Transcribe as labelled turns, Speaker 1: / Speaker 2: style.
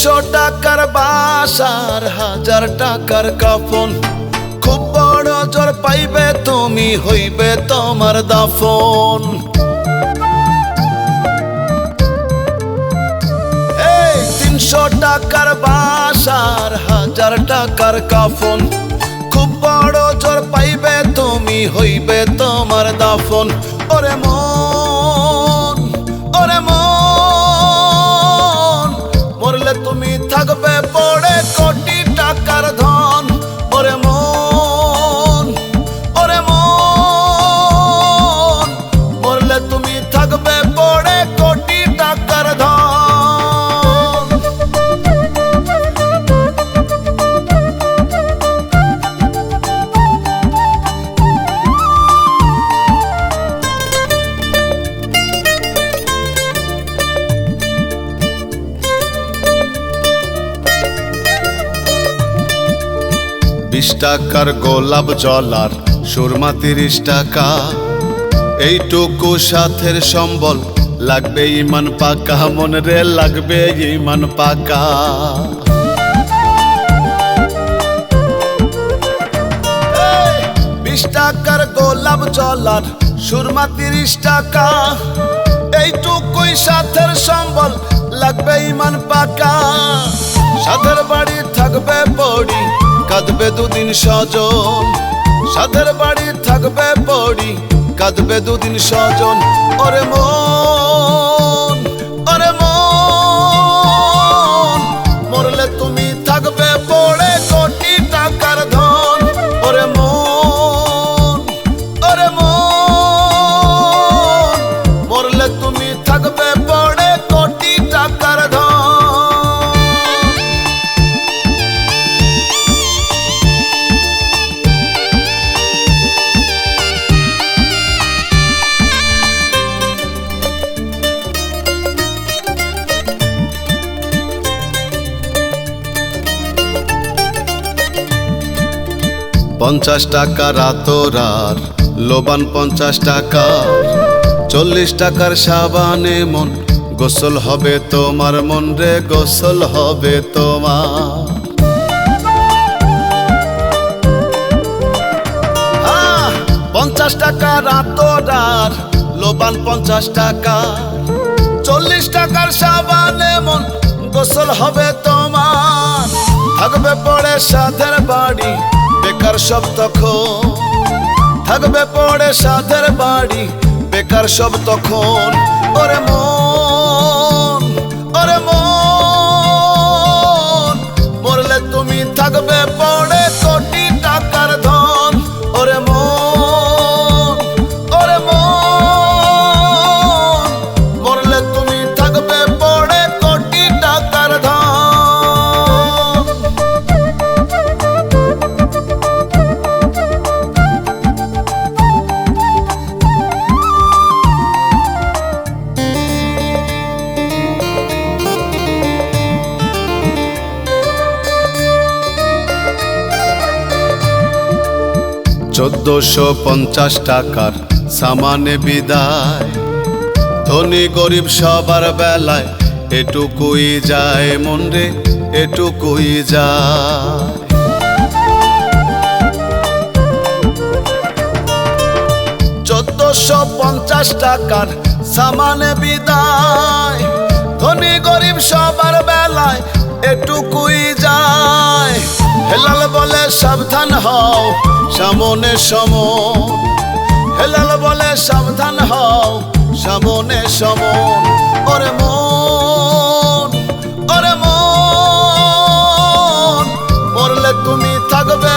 Speaker 1: 300 টাকার বাসার 1000 টাকার কাফন, খুব বড় জ্বর পাইবে তুমি, হইবে তোমার দাফন। 300 টাকার বাসার 1000 টাকার কাফন, খুব বড় জ্বর পাইবে তুমি, হইবে তোমার দাফন। ওরে মন, ওরে মন, মরলে তুমি থাকবে পড়ে কোটি টাকার ধন। ওরে মন, ওরে মন, মরলে তুমি থাকবে পড়ে কোটি টাকার ধন। বিশ টাকার গোলাপ জলার সুরমা 30 টাকা, এইটুকু সাথের সম্বল, লাগবে ইমান পাকা, মন রে লাগবে ইমান পাকা। 20 টাকার গোলাপ জলার সুরমা 30 টাকা, এইটুকুই সাথের সম্বল, লাগবে ইমান পাকা। সাথের বাড়ি থাকবে পড়ি, কাঁদবে দুদিন স্বজন। সাথের বাড়ি থাকবে পড়ি, কাঁদবে দুদিন স্বজন। ওরে মন, ওরে মন, মরলে তুমি থাকবে পড়ে কোটি টাকার ধন। ওরে মন, ওরে মন, মরলে তুমি থাকবে পড়ে কোটি টাকার ধন। পঞ্চাশ টাকা রাতরার লোবান, 50 টাকা 40 টাকার সাবানে মন, গোসল হবে তোমার মন রে, গোসল হবে তোমার। 50 টাকা রাতরার লোবান, 50 টাকা 40 টাকার সাবানে মন, গোসল হবে তোমার। থাকবে পড়ে সাধের বাড়ি, বেকার সব তখন। থাকবে পড়ে সাধের বাড়ি, বেকার সব তখন। ওরে মন, ওরে মন, মরলে তুমি থাকবে পড়ে কোটি টাকার ধন। ওরে মন, ওরে মন, মরলে তুমি থাকবে পড়ে কোটি টাকার ধন। $1450 টাকার সামানে বিদায়, ধনী গরিব সবার বেলায় এটুকুই যায় মন রে, এটুকুই যায়। $1450 টাকার সামানে বিদায়, ধনী গরিব সবার বেলায় এটুকুই যায়। হেলাল বলে সাবধান হও সামনে সমন, হেলাল বলে সাবধান হও সামনে সমন। ওরে মন, ওরে মন, মরলে তুমি থাকবে